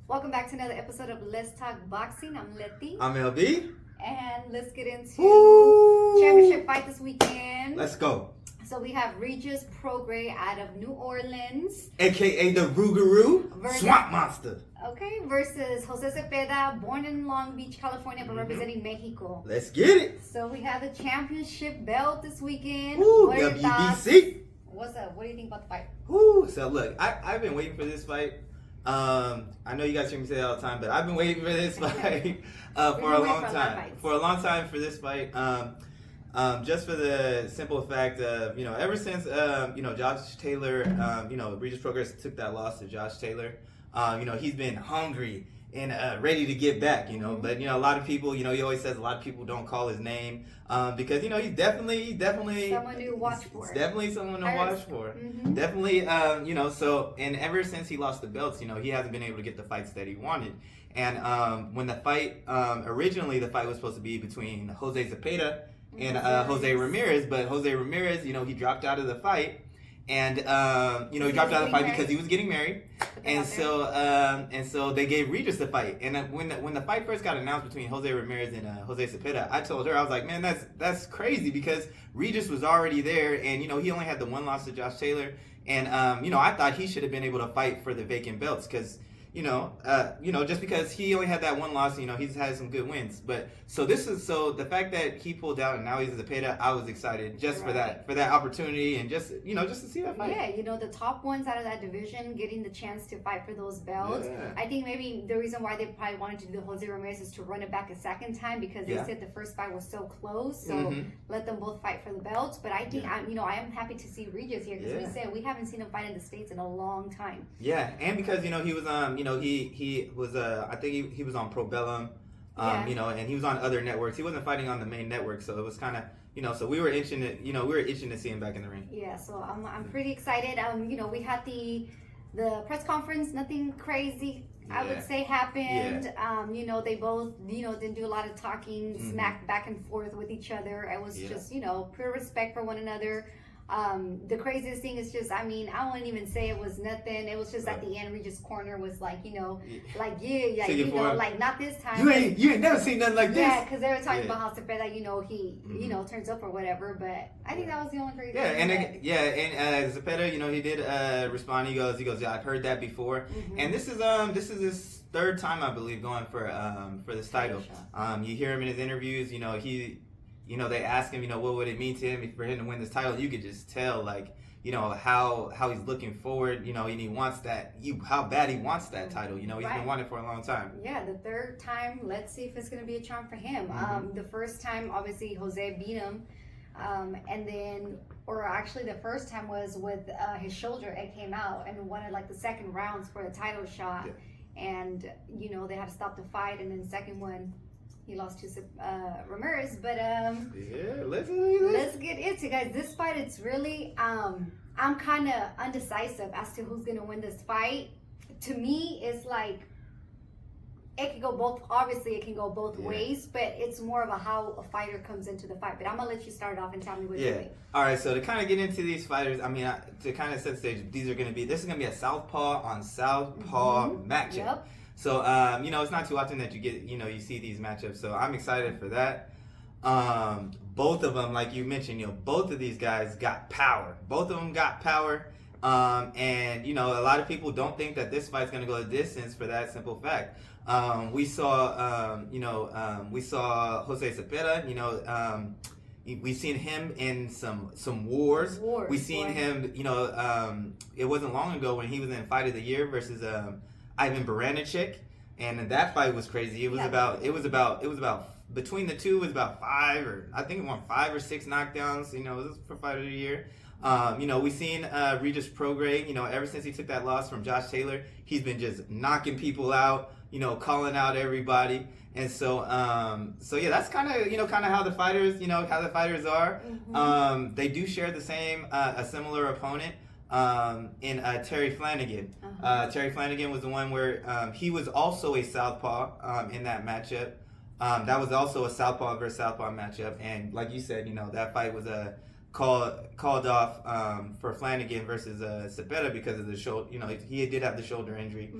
Welcome back to another episode of Let's Talk Boxing. I'm Leti. I'm LB. And let's get into Woo! championship fight this weekend. Let's go. So we have Regis Prograis out of New Orleans. AKA the Rougarou Swamp Monster. Okay, versus Jose Zepeda, born in Long Beach, California, but representing Mexico. Let's get it. So we have the championship belt this weekend. Woo, What are your thoughts? WBC. What's up? What do you think about the fight? Woo. So look, I've been waiting for this fight. I know you guys hear me say that all the time, but I've been waiting for this fight for a long time. For a long time for this fight. Just for the simple fact of, ever since, Josh Taylor, Regis Prograis took that loss to Josh Taylor, he's been hungry and ready to get back, But, a lot of people, he always says a lot of people don't call his name because, he's definitely someone to watch for. Definitely someone to watch for. Definitely, so, and ever since he lost the belts, he hasn't been able to get the fights that he wanted. And when the fight, originally the fight was supposed to be between Jose Zepeda and Jose Ramirez, but Jose Ramirez, he dropped out of the fight. And he dropped out of the fight because he was getting married, and so they gave Regis the fight. And when the fight first got announced between Jose Ramirez and Jose Zepeda, I told her, I was like, man, that's crazy because Regis was already there, and he only had the one loss to Josh Taylor, and I thought he should have been able to fight for the vacant belts because. Just because he only had that one loss, he's had some good wins. But so the fact that he pulled out and now he's at Zepeda, I was excited just for that opportunity and just to see that fight. Yeah, the top ones out of that division getting the chance to fight for those belts. Yeah. I think maybe the reason why they probably wanted to do the Jose Ramirez is to run it back a second time because they said the first fight was so close. So let them both fight for the belts. But I think I am happy to see Regis here because we said we haven't seen him fight in the States in a long time. Yeah, and because he was he was I think he was on Pro Bellum, and he was on other networks. He wasn't fighting on the main network, so it was kind of so we were itching to see him back in the ring. Yeah, so I'm pretty excited. We had the press conference, nothing crazy. I would say happened. Yeah. They both, didn't do a lot of talking, smack back and forth with each other. It was just, pure respect for one another. The craziest thing is just, I wouldn't even say it was nothing. It was just at the end, Regis' corner was like, like not this time. You ain't never seen nothing like this. Yeah, because they were talking about how Zepeda, he, turns up or whatever. But I think that was the only crazy thing. And Zepeda, he did respond. He goes, yeah, I've heard that before. And this is his third time, I believe, going for this title. You hear him in his interviews. They ask him, what would it mean to him for him to win this title? You could just tell, how he's looking forward, and he wants that, how bad he wants that title. He's been wanting it for a long time. Yeah, the third time, let's see if it's going to be a charm for him. The first time, obviously, Jose beat him. The first time was with his shoulder. It came out and wanted the second rounds for a title shot. Yeah. And, they had to stop the fight. And then the second one, he lost to Ramirez, but let's get into it, guys. This fight, it's really I'm kind of undecisive as to who's gonna win this fight. To me, it's it can go both. Obviously, it can go both ways, but it's more of how a fighter comes into the fight. But I'm gonna let you start off and tell me what you think. All right. So to kind of get into these fighters, to kind of set the stage, this is gonna be a southpaw on southpaw matchup. Yep. So, it's not too often that you get, you see these matchups. So I'm excited for that. Both of them, like you mentioned, both of these guys got power. Both of them got power. And, a lot of people don't think that this fight's going to go the distance for that simple fact. We saw Jose Zepeda, we've seen him in some wars. We've seen him, it wasn't long ago when he was in Fight of the Year versus Ivan Baranchyk, and that fight was crazy. It was about between the two, it was about 5 or 6 knockdowns. It was for Fight of the Year. We've seen Regis Prograis, ever since he took that loss from Josh Taylor, he's been just knocking people out, calling out everybody. And so that's kind of how the fighters, are. They do share the same, a similar opponent. In Terry Flanagan. Terry Flanagan was the one where he was also a southpaw in that matchup. That was also a southpaw versus southpaw matchup, and like you said, that fight was called off for Flanagan versus Zepeda because of the shoulder. He did have the shoulder injury.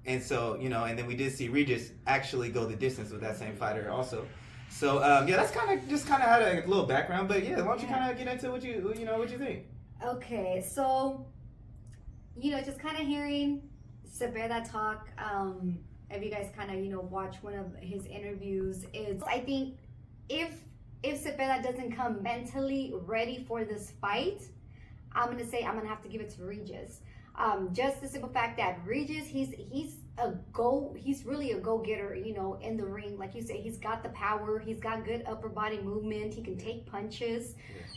And so, you know, and then we did see Regis actually go the distance with that same fighter also. So yeah, that's kind of had a little background, but yeah, why don't you kind of get into what you think? Okay, so just kind of hearing Zepeda talk. If you guys kind of watch one of his interviews, I think if Zepeda doesn't come mentally ready for this fight, I'm gonna have to give it to Regis. Just the simple fact that Regis, he's really a go-getter, in the ring. Like you say, he's got the power, he's got good upper body movement, he can take punches.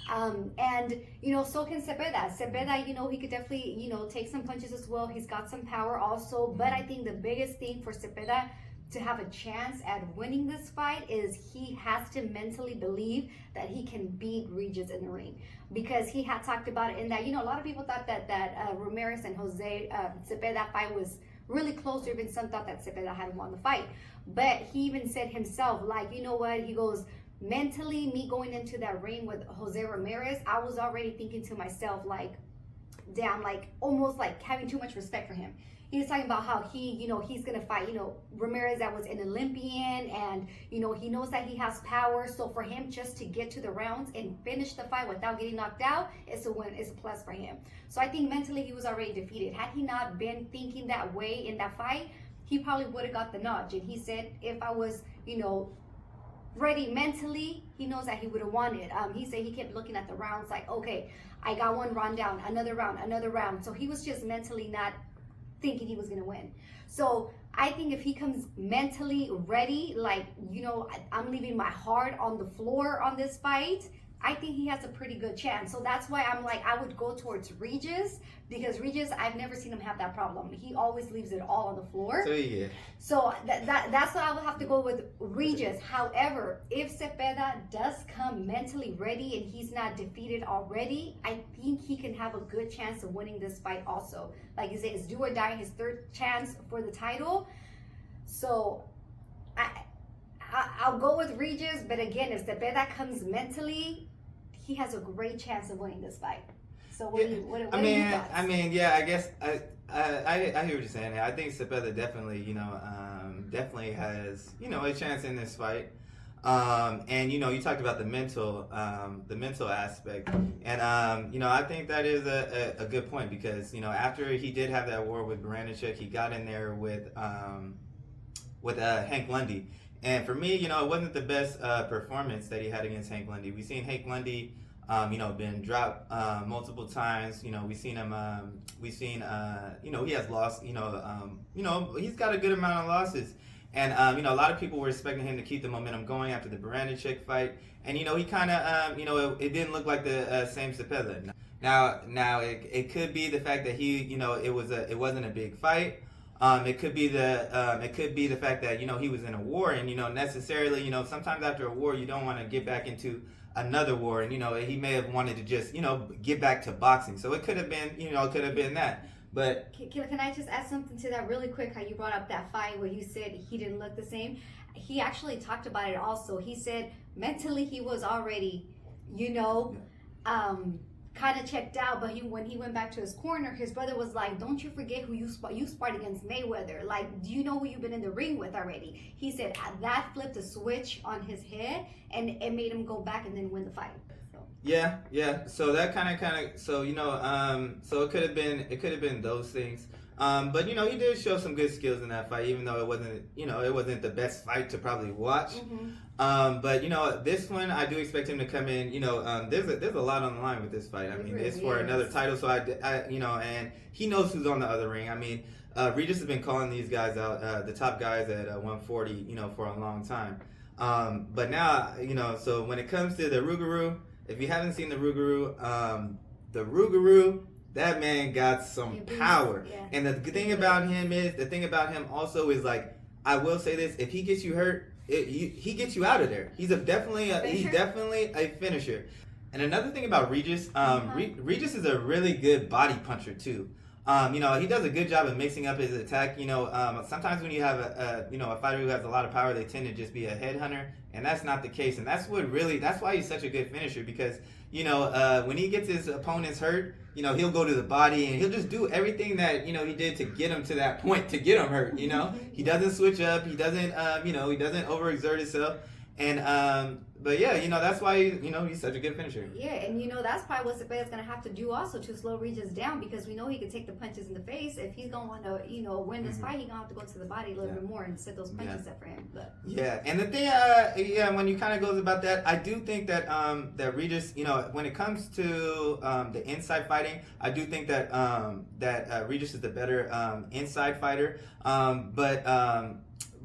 And so can Zepeda. Zepeda, he could definitely, take some punches as well. He's got some power also. But I think the biggest thing for Zepeda to have a chance at winning this fight is he has to mentally believe that he can beat Regis in the ring, because he had talked about it in that, a lot of people thought that Ramirez and Zepeda fight was really close, or even some thought that Zepeda had won the fight. But he even said himself, like, you know what, he goes, mentally, me going into that ring with Jose Ramirez, I was already thinking to myself, like, damn, like, almost like having too much respect for him. He was talking about how he's gonna fight, Ramirez, that was an Olympian, and he knows that he has power. So for him just to get to the rounds and finish the fight without getting knocked out, it's a win, it's a plus for him. So I think mentally he was already defeated. Had he not been thinking that way in that fight, he probably would have got the notch. And he said, if I was, ready mentally, he knows that he would have won it. He said he kept looking at the rounds like, okay, I got one round down, another round. So he was just mentally not thinking he was gonna win. So I think if he comes mentally ready, like, I'm leaving my heart on the floor on this fight, I think he has a pretty good chance. So that's why I'm like, I would go towards Regis, because Regis, I've never seen him have that problem. He always leaves it all on the floor. So yeah. So that's why I would have to go with Regis. However, if Zepeda does come mentally ready and he's not defeated already, I think he can have a good chance of winning this fight also. Like you say, it's do or die, his third chance for the title. So I'll go with Regis, but again, if Zepeda comes mentally, he has a great chance of winning this fight. So what are your thoughts? I guess I hear what you're saying. I think Zepeda definitely, definitely has, a chance in this fight. And you talked about the mental aspect, and I think that is a good point, because after he did have that war with Baranchuk, he got in there with Hank Lundy. And for me, it wasn't the best performance that he had against Hank Lundy. We've seen Hank Lundy, been dropped multiple times. We've seen him. He has lost. He's got a good amount of losses. And a lot of people were expecting him to keep the momentum going after the Baranchuk fight. And he kind of, it didn't look like the same Zepeda. Now it could be the fact that he, it wasn't a big fight. It could be the fact that he was in a war, and necessarily sometimes after a war you don't want to get back into another war, and he may have wanted to just get back to boxing. So it could have been that. But can I just add something to that really quick? How you brought up that fight where you said he didn't look the same. He actually talked about it also. He said mentally he was already kind of checked out, but when he went back to his corner, his brother was like, don't you forget who you sparred against Mayweather. Like, do you know who you've been in the ring with already? He said that flipped a switch on his head, and it made him go back and then win the fight. So. Yeah. So that kind of so so it could have been those things. But he did show some good skills in that fight, even though it wasn't the best fight to probably watch. Mm-hmm. But this one, I do expect him to come in. There's a lot on the line with this fight. I mean, it's for another title, so I and he knows who's on the other ring. I mean, Regis has been calling these guys out, the top guys at 140, for a long time. But now, so when it comes to the Rougarou, if you haven't seen the Rougarou, that man got some power. Yeah. And the thing about him also is, like, I will say this: if he gets you hurt, he gets you out of there. He's definitely a finisher. And another thing about Regis, Regis is a really good body puncher too. He does a good job of mixing up his attack. Sometimes when you have a fighter who has a lot of power, they tend to just be a headhunter, and that's not the case. And that's why he's such a good finisher, because when he gets his opponents hurt, he'll go to the body and he'll just do everything that, he did to get him to that point, to get him hurt, He doesn't switch up. He doesn't, he doesn't overexert himself. And, but yeah, that's why, he's such a good finisher. Yeah, and that's probably what Zepeda's going to have to do also to slow Regis down, because we know he can take the punches in the face. If he's going to want to, win this fight, he's going to have to go to the body a little bit more and set those punches up for him. But yeah, and the thing, when you kind of goes about that, I do think that that Regis, when it comes to the inside fighting, I do think that that Regis is the better inside fighter.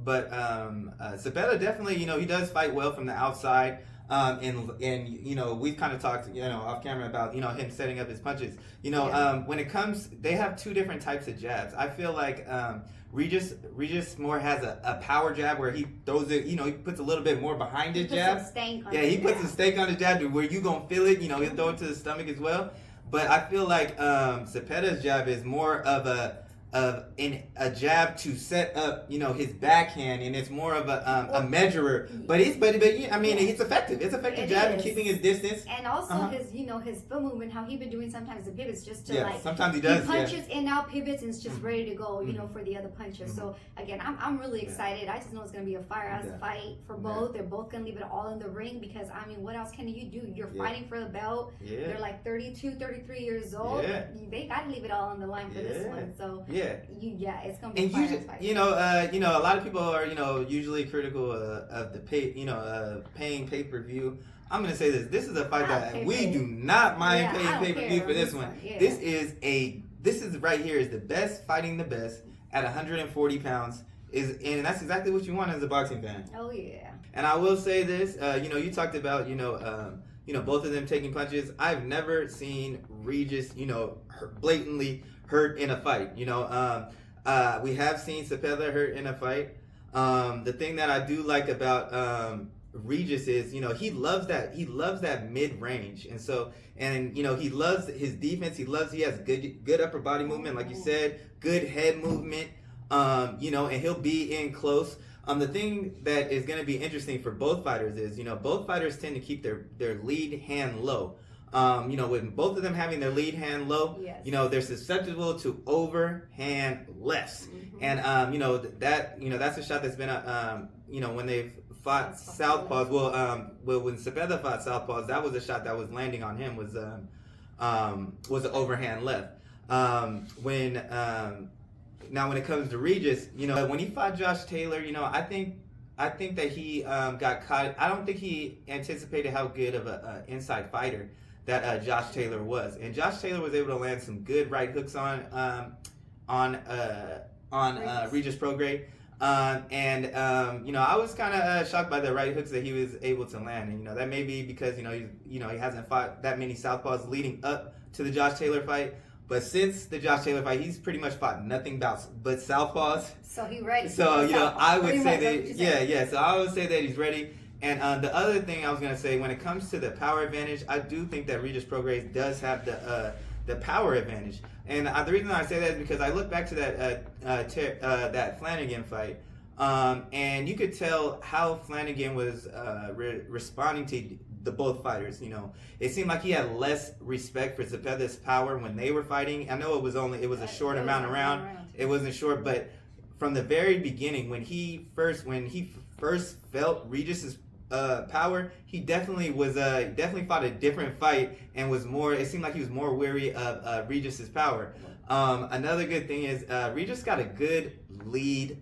But Zepeda definitely, he does fight well from the outside. And we've kind of talked, off camera about, him setting up his punches. When it comes, they have two different types of jabs. I feel like Regis more has a power jab where he throws it, he puts a little bit more behind his jab. He puts a stake on his jab to where you gonna feel it, he'll throw it to the stomach as well. But I feel like Zepeda's jab is more of a jab to set up, his backhand, and it's more of a measurer. But it's effective. It's effective jab in keeping his distance. And also his foot movement, how he been doing sometimes the pivots just to sometimes he does. He punches in and out pivots and it's just ready to go, for the other punches. So again, I'm really excited. I just know it's gonna be a fire-ass fight for both. They're both gonna leave it all in the ring because what else can you do? You're fighting for the belt. They're like 32, 33 years old. They gotta leave it all on the line for this one. So it's gonna be a fire fight. A lot of people are, usually critical of the paying pay-per-view. I'm gonna say this. This is a fight that we do not mind paying pay-per-view for this one. Yeah. This is right here is the best fighting the best at 140 pounds. And that's exactly what you want as a boxing fan. Oh yeah. And I will say this. You talked about both of them taking punches. I've never seen Regis blatantly hurt in a fight. We have seen Zepeda hurt in a fight. The thing that I do like about Regis is, he loves that mid range, and he loves his defense. He has good upper body movement, like you said, good head movement. And he'll be in close. The thing that is going to be interesting for both fighters is, both fighters tend to keep their lead hand low. With both of them having their lead hand low, they're susceptible to overhand lefts. And, that's a shot that's been, when they've fought southpaws. Well, when Zepeda fought southpaws, that was a shot that was landing on him was an overhand left. Now when it comes to Regis, when he fought Josh Taylor, I think that he got caught. I don't think he anticipated how good of an inside fighter that Josh Taylor was, and Josh Taylor was able to land some good right hooks on Regis Prograis, I was kind of shocked by the right hooks that he was able to land, and that may be because he hasn't fought that many southpaws leading up to the Josh Taylor fight. But since the Josh Taylor fight, he's pretty much fought nothing but southpaws. So he's ready. So I would say that So I would say that he's ready. And the other thing I was gonna say, when it comes to the power advantage, I do think that Regis Prograis does have the power advantage. And the reason I say that is because I look back to that Flanagan fight, and you could tell how Flanagan was responding to the both fighters. It seemed like he had less respect for Zepeda's power when they were fighting. I know it was a short amount of round. It wasn't short, but from the very beginning, when he first felt Regis's power, he definitely fought a different fight and was more. It seemed like he was more wary of Regis's power. Another good thing is Regis got a good lead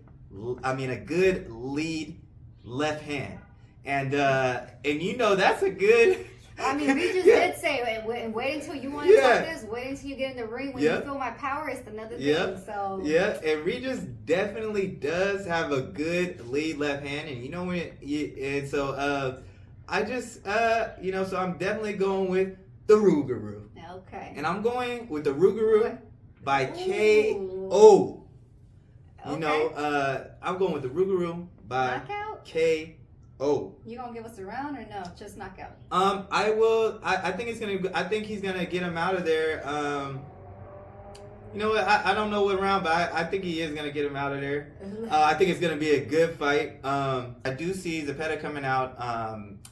left hand. And that's a good. Regis did say, wait until you want to talk this. Wait until you get in the ring. When you feel my power, it's another thing. So and Regis definitely does have a good lead left hand, and so I'm definitely going with the Rougarou. Okay. And I'm going with the Rougarou by KO. Okay. I'm going with the Rougarou by knockout? KO. You gonna give us a round or no? Just knockout. I will. I think he's gonna get him out of there. I don't know what round, but I think he is gonna get him out of there. I think it's gonna be a good fight. I do see Zepeda coming out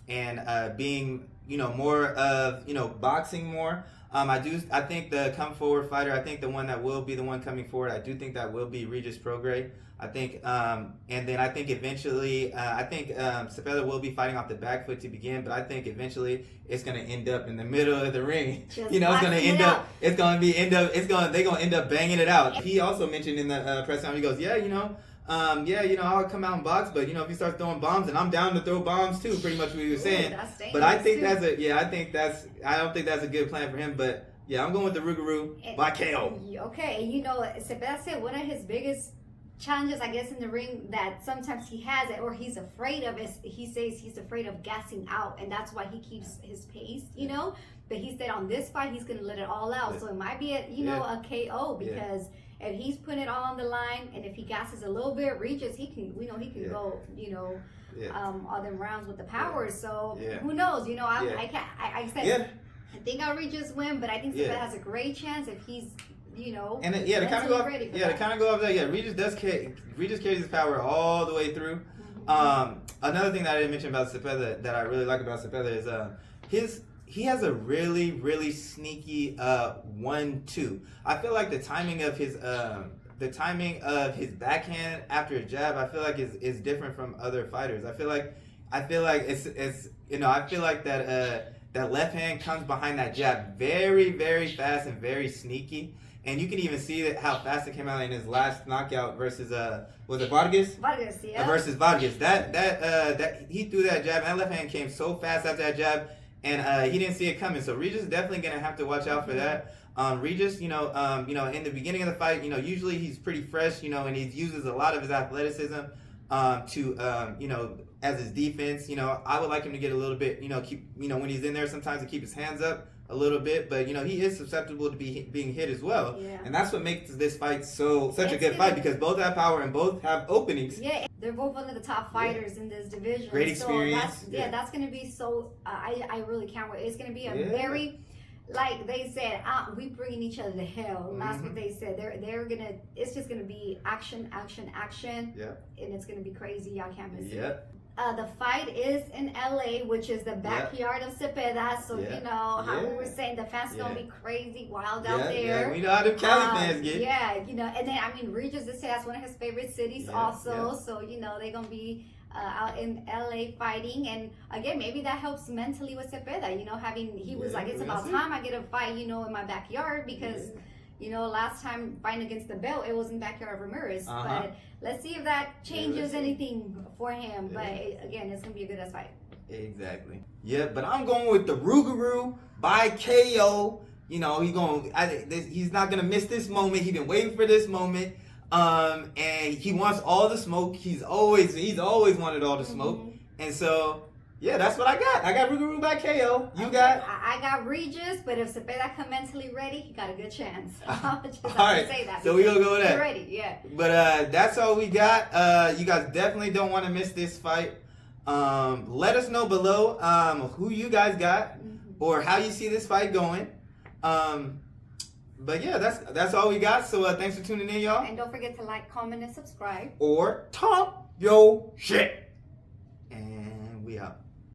and being more of boxing more. I think the come forward fighter. I think the one that will be the one coming forward. I do think that will be Regis Prograis. I think, and then I think eventually, Zepeda will be fighting off the back foot to begin, but I think eventually it's gonna end up in the middle of the ring. Just it's gonna end up. They're gonna end up banging it out. He also mentioned in the press conference, he goes, I'll come out and box, but if he starts throwing bombs, and I'm down to throw bombs too. Pretty much what he was saying. But I think I don't think that's a good plan for him. But yeah, I'm going with the Rougarou by KO. Okay, Zepeda said one of his biggest challenges, I guess, in the ring that sometimes he has it or he's afraid of is he says he's afraid of gassing out, and that's why he keeps his pace. But he said on this fight he's gonna let it all out. So it might be a KO because. If he's putting it all on the line, and if he gasses a little bit, Regis, he can go, all them rounds with the power. So who knows? I think I'll Regis win, but I think Zepeda has a great chance if he's, and to kind of go off that, Regis carries his power all the way through. Another thing that I didn't mention about Zepeda that I really like about Zepeda is he has a really, really sneaky 1-2. I feel like the timing of his backhand after a jab, I feel like is different from other fighters. I feel like that left hand comes behind that jab very, very fast and very sneaky. And you can even see how fast it came out in his last knockout versus was it Vargas? Vargas, yeah. Versus Vargas. That he threw that jab, and that left hand came so fast after that jab. And he didn't see it coming, so Regis is definitely gonna have to watch out for that. Regis, in the beginning of the fight, usually he's pretty fresh, and he uses a lot of his athleticism to, as his defense. I would like him to get a little bit, keep, when he's in there, sometimes to keep his hands up a little bit, but he is susceptible to being hit as well. Yeah. And that's what makes this fight such a good fight because both have power and both have openings. Yeah, they're both one of the top fighters in this division. Great experience. So that's going to be so. I really can't wait. It's going to be a very, like they said, we bringing each other to hell. That's what they said. They're gonna. It's just going to be action. Yeah. And it's going to be crazy. Y'all can't miss it. The fight is in LA, which is the backyard of Zepeda. So, how we were saying, the fans going to be crazy, wild out there. Yeah, we know how the Cali fans get. Yeah, and then, Regis, that's one of his favorite cities also. Yeah. So, they're going to be out in LA fighting. And, again, maybe that helps mentally with Zepeda. He was like, it's about time I get a fight, in my backyard because... last time fighting against the belt, it was in backyard of Ramirez. But let's see if that changes anything for him. But again, it's gonna be a good ass fight. Exactly. Yeah, but I'm going with the Rougarou by KO. He's not gonna miss this moment. He's been waiting for this moment. And he wants all the smoke. He's always wanted all the smoke. And so. Yeah, that's what I got. I got Rougarou by KO. You got? I got Regis, but if Zepeda come mentally ready, he got a good chance. All right. Say that so we're going to go with that. Ready, yeah. But that's all we got. You guys definitely don't want to miss this fight. Let us know below who you guys got or how you see this fight going. But yeah, that's all we got. So thanks for tuning in, y'all. And don't forget to like, comment, and subscribe. Or talk your shit. And we out.